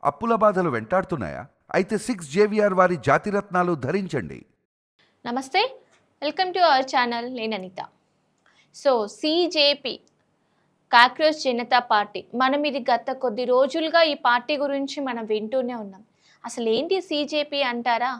అప్పుల బాధలు వెంటాడుతున్నాయా? అయితే 6 JVR వారి జాతిరత్నాలు ధరించండి. నమస్తే, వెల్కమ్ టు అవర్ ఛానల్. నేను Anitha. So CJP, cockroach Janata party, మనం ఇది గత కొద్ది రోజులుగా ఈ పార్టీ గురించి మనం వింటూనే ఉన్నాం. అసలు ఏంటి సిజేపీ అంటారా?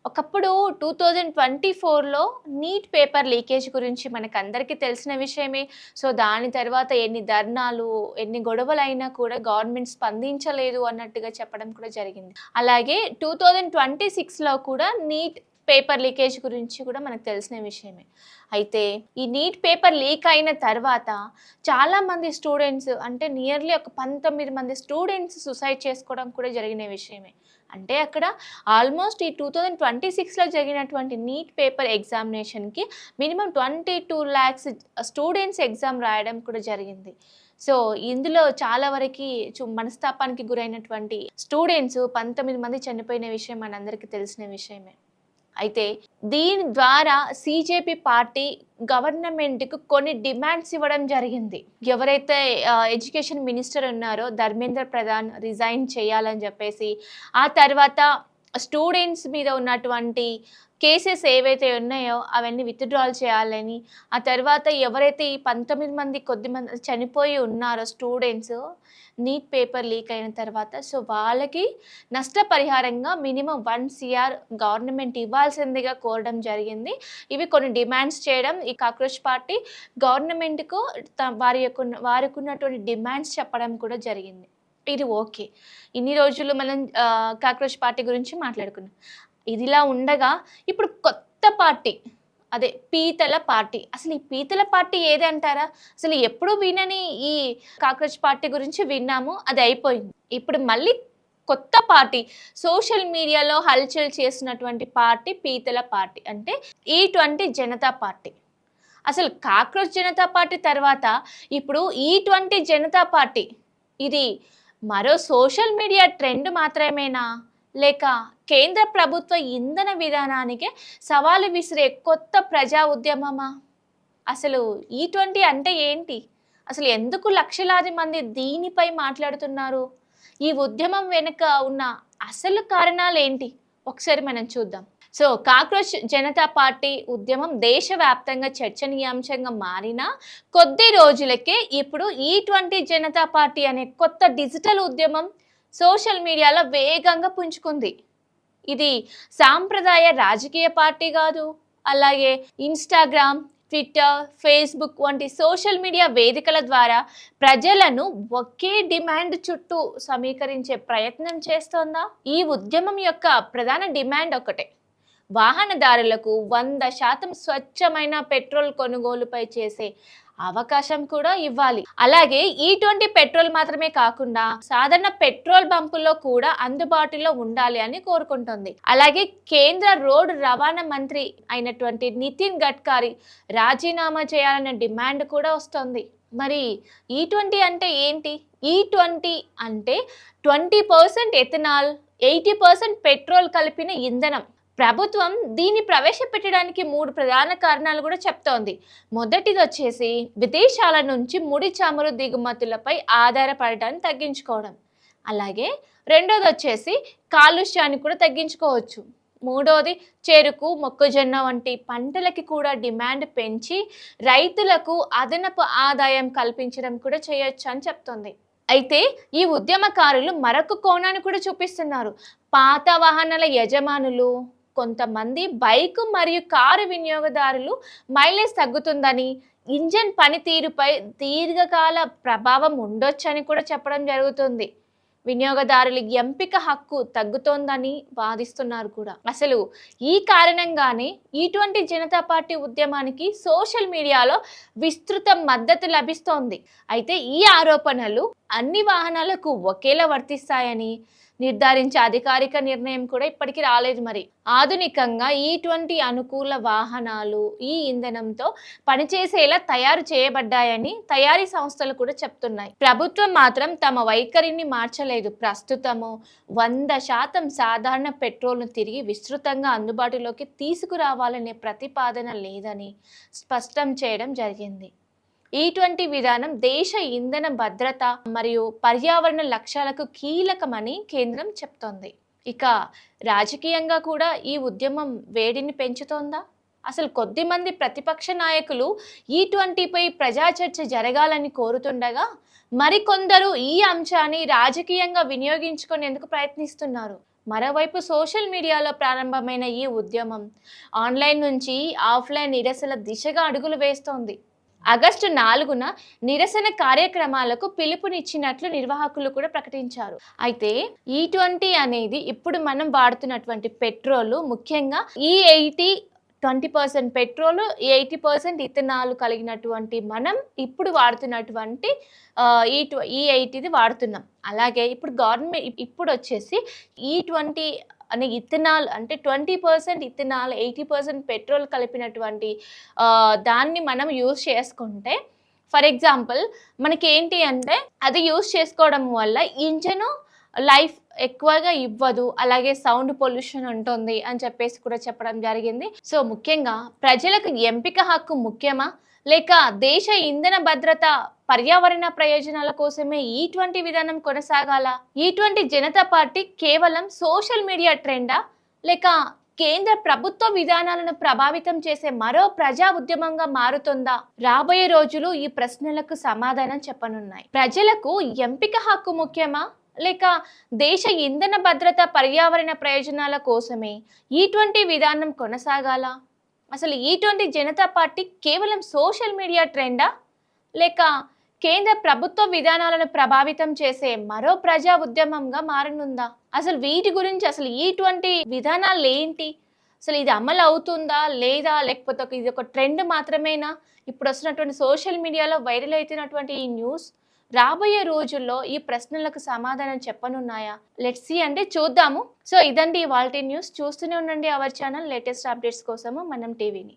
ఒకప్పుడు 2024లో నీట్ పేపర్ లీకేజ్ గురించి మనకందరికీ తెలిసిన విషయమే. సో దాని తర్వాత ఎన్ని ధర్నాలు, ఎన్ని గొడవలైనా కూడా గవర్నమెంట్ స్పందించలేదు అన్నట్టుగా చెప్పడం కూడా జరిగింది. అలాగే 2026లో కూడా నీట్ పేపర్ లీకేజ్ గురించి కూడా మనకు తెలిసిన విషయమే. అయితే ఈ నీట్ పేపర్ లీక్ అయిన తర్వాత చాలామంది స్టూడెంట్స్, అంటే నియర్లీ ఒక 19 మంది స్టూడెంట్స్ సూసైడ్ చేసుకోవడం కూడా జరిగిన విషయమే. అంటే అక్కడ ఆల్మోస్ట్ ఈ 2026లో జరిగినటువంటి నీట్ పేపర్ ఎగ్జామినేషన్కి మినిమం 22 lakhs స్టూడెంట్స్ ఎగ్జామ్ రాయడం కూడా జరిగింది. సో ఇందులో చాలా వరకు మనస్తాపానికి గురైనటువంటి స్టూడెంట్స్ 19 మంది చనిపోయిన విషయం మనందరికీ తెలిసిన విషయమే. అయితే దీని ద్వారా సిజేపీ పార్టీ గవర్నమెంట్కు కొన్ని డిమాండ్స్ ఇవ్వడం జరిగింది. ఎవరైతే ఎడ్యుకేషన్ మినిస్టర్ ఉన్నారో ధర్మేంద్ర ప్రధాన్ రిజైన్ చేయాలని చెప్పేసి, ఆ తర్వాత స్టూడెంట్స్ మీద ఉన్నటువంటి కేసెస్ ఏవైతే ఉన్నాయో అవన్నీ విత్డ్రాల్ చేయాలని, ఆ తర్వాత ఎవరైతే ఈ 19 మంది కొద్దిమంది చనిపోయి ఉన్నారో స్టూడెంట్స్ నీట్ పేపర్ లీక్ అయిన తర్వాత, సో వాళ్ళకి నష్టపరిహారంగా మినిమం 1 CR గవర్నమెంట్ ఇవ్వాల్సిందిగా కోరడం జరిగింది. ఇవి కొన్ని డిమాండ్స్ చేయడం ఈ కాక్రోచ్ పార్టీ గవర్నమెంట్కు వారికి ఉన్నటువంటి డిమాండ్స్ చెప్పడం కూడా జరిగింది. ఇది ఓకే. ఇన్ని రోజులు మనం కాక్రోచ్ పార్టీ గురించి మాట్లాడుకున్నాం. ఇదిలా ఉండగా ఇప్పుడు కొత్త పార్టీ, అదే పీతల పార్టీ. అసలు ఈ పీతల పార్టీ ఏది అంటారా? అసలు ఎప్పుడు వినని ఈ కాక్రోచ్ పార్టీ గురించి విన్నాము, అది అయిపోయింది. ఇప్పుడు మళ్ళీ కొత్త పార్టీ, సోషల్ మీడియాలో హల్చల్ చేసినటువంటి పార్టీ పీతల పార్టీ, అంటే E20 జనతా పార్టీ. అసలు కాక్రోచ్ జనతా పార్టీ తర్వాత ఇప్పుడు E20 జనతా పార్టీ, ఇది మరో సోషల్ మీడియా ట్రెండ్ మాత్రమేనా, లేక కేంద్ర ప్రభుత్వ ఇంధన విధానానికి సవాలు విసిరే కొత్త ప్రజా ఉద్యమమా? అసలు E20 అంటే ఏంటి? అసలు ఎందుకు లక్షలాది మంది దీనిపై మాట్లాడుతున్నారు? ఈ ఉద్యమం వెనుక ఉన్న అసలు కారణాలు ఏంటి? ఒకసారి మనం చూద్దాం. సో కాక్రోచ్ జనతా పార్టీ ఉద్యమం దేశవ్యాప్తంగా చర్చనీయాంశంగా మారిన కొద్ది రోజులకే ఇప్పుడు E20 జనతా పార్టీ అనే కొత్త డిజిటల్ ఉద్యమం సోషల్ మీడియాలో వేగంగా పుంజుకుంది. ఇది సాంప్రదాయ రాజకీయ పార్టీ కాదు. అలాగే ఇన్స్టాగ్రామ్, ట్విట్టర్, ఫేస్బుక్ వంటి సోషల్ మీడియా వేదికల ద్వారా ప్రజలను ఒకే డిమాండ్ చుట్టూ సమీకరించే ప్రయత్నం చేస్తోందా? ఈ ఉద్యమం యొక్క ప్రధాన డిమాండ్ ఒకటే: వాహనదారులకు 100% స్వచ్ఛమైన పెట్రోల్ కొనుగోలుపై చేసే అవకాశం కూడా ఇవ్వాలి. అలాగే E20 పెట్రోల్ మాత్రమే కాకుండా సాధారణ పెట్రోల్ బంపుల్లో కూడా అందుబాటులో ఉండాలి అని కోరుకుంటుంది. అలాగే కేంద్ర రోడ్డు రవాణా మంత్రి అయినటువంటి నితిన్ గడ్కరీ రాజీనామా చేయాలనే డిమాండ్ కూడా వస్తుంది. మరి E20 అంటే ఏంటి? E20 అంటే 20% ఎథనాల్, 80% పెట్రోల్ కలిపిన ఇంధనం. ప్రభుత్వం దీన్ని ప్రవేశపెట్టడానికి 3 ప్రధాన కారణాలు కూడా చెప్తోంది. మొదటిది వచ్చేసి విదేశాల నుంచి ముడి చమురు దిగుమతులపై ఆధారపడటాన్ని తగ్గించుకోవడం. అలాగే రెండోది వచ్చేసి కాలుష్యాన్ని కూడా తగ్గించుకోవచ్చు. మూడోది చెరుకు, మొక్కజొన్న వంటి పంటలకి కూడా డిమాండ్ పెంచి రైతులకు అదనపు ఆదాయం కల్పించడం కూడా చేయొచ్చు అని చెప్తోంది. అయితే ఈ ఉద్యమకారులు మరొక కోణాన్ని కూడా చూపిస్తున్నారు. పాత వాహనాల యజమానులు, కొంతమంది బైక్ మరియు కారు వినియోగదారులు మైలేజ్ తగ్గుతుందని, ఇంజన్ పనితీరుపై దీర్ఘకాల ప్రభావం ఉండొచ్చని కూడా చెప్పడం జరుగుతుంది. వినియోగదారుల ఎంపిక హక్కు తగ్గుతోందని వాదిస్తున్నారు కూడా. అసలు ఈ కారణంగానే E20 జనతా పార్టీ ఉద్యమానికి సోషల్ మీడియాలో విస్తృత మద్దతు లభిస్తోంది. అయితే ఈ ఆరోపణలు అన్ని వాహనాలకు ఒకేలా వర్తిస్తాయని నిర్ధారించే అధికారిక నిర్ణయం కూడా ఇప్పటికీ రాలేదు. మరి ఆధునికంగా E20 అనుకూల వాహనాలు ఈ ఇంధనంతో పనిచేసేలా తయారు చేయబడ్డాయని తయారీ సంస్థలు కూడా చెప్తున్నాయి. ప్రభుత్వం మాత్రం తమ వైఖరిని మార్చలేదు. ప్రస్తుతము 100% సాధారణ పెట్రోల్ను తిరిగి విస్తృతంగా అందుబాటులోకి తీసుకురావాలనే ప్రతిపాదన లేదని స్పష్టం చేయడం జరిగింది. ఇటువంటి విధానం దేశ ఇంధన భద్రత మరియు పర్యావరణ లక్ష్యాలకు కీలకమని కేంద్రం చెప్తోంది. ఇక రాజకీయంగా కూడా ఈ ఉద్యమం వేడిని పెంచుతోందా? అసలు కొద్దిమంది ప్రతిపక్ష నాయకులు ఈ20పై ప్రజా చర్చ జరగాలని కోరుతుండగా మరికొందరు ఈ అంశాన్ని రాజకీయంగా వినియోగించుకునేందుకు ప్రయత్నిస్తున్నారు. మరోవైపు సోషల్ మీడియాలో ప్రారంభమైన ఈ ఉద్యమం ఆన్లైన్ నుంచి ఆఫ్లైన్ నిరసనల దిశగా అడుగులు వేస్తోంది. ఆగస్టు 4న నిరసన కార్యక్రమాలకు పిలుపునిచ్చినట్లు నిర్వాహకులు కూడా ప్రకటించారు. అయితే ఈ20 అనేది ఇప్పుడు మనం వాడుతున్నటువంటి పెట్రోలు, ముఖ్యంగా ఈ80 20% పెట్రోల్, 80% ఇథనాల్ కలిగినటువంటి మనం ఇప్పుడు వాడుతున్నటువంటి ఈ80ది వాడుతున్నాం. అలాగే ఇప్పుడు గవర్నమెంట్ ఇప్పుడు వచ్చేసి ఈ20 అనే ఇథనాల్ అంటే 20% ఇథనాల్ 80% పెట్రోల్ కలిపినటువంటి దాన్ని మనం యూజ్ చేసుకుంటే, ఫర్ ఎగ్జాంపుల్ మనకి ఏంటి అంటే అది యూజ్ చేసుకోవడం వల్ల ఇంజను లైఫ్ ఎక్కువగా ఇవ్వదు, అలాగే సౌండ్ పొల్యూషన్ ఉంటుంది అని చెప్పేసి కూడా చెప్పడం జరిగింది. సో ముఖ్యంగా ప్రజలకు ఎంపిక హక్కు ముఖ్యమా, లేక దేశ ఇంధన భద్రత పర్యావరణ ప్రయోజనాల కోసమే ఈ20 విధానం కొనసాగాల? ఈ20 జనతా పార్టీ కేవలం సోషల్ మీడియా ట్రెండా, లేక కేంద్ర ప్రభుత్వ విధానాలను ప్రభావితం చేసే మరో ప్రజా ఉద్యమంగా మారుతుందా? రాబోయే రోజులు ఈ ప్రశ్నలకు సమాధానం చెప్పనున్నాయి. ప్రజలకు ఎంపిక హక్కు ముఖ్యమా, లేక దేశ ఇంధన భద్రత పర్యావరణ ప్రయోజనాల కోసమే ఈ20 విధానం కొనసాగాల? అసలు ఈ20 జనతా పార్టీ కేవలం సోషల్ మీడియా ట్రెండా, లేక కేంద్ర ప్రభుత్వ విధానాలను ప్రభావితం చేసే మరో ప్రజా ఉద్యమంగా మారనుందా? అసలు వీటి గురించి అసలు ఈ20 విధానాలు ఏంటి, అసలు ఇది అమలు అవుతుందా లేదా, లేకపోతే ఇది ఒక ట్రెండ్ మాత్రమేనా? ఇప్పుడు వస్తున్నటువంటి సోషల్ మీడియాలో వైరల్ అవుతున్నటువంటి ఈ న్యూస్ రాబోయే రోజుల్లో ఈ ప్రశ్నలకు సమాధానం చెప్పనున్నాయా? లెట్స్ సీ, అంటే చూద్దాము. సో ఇదండి ఇవాల్టి న్యూస్. చూస్తూనే ఉండండి అవర్ ఛానల్. లేటెస్ట్ అప్డేట్స్ కోసము మనం టీవీని.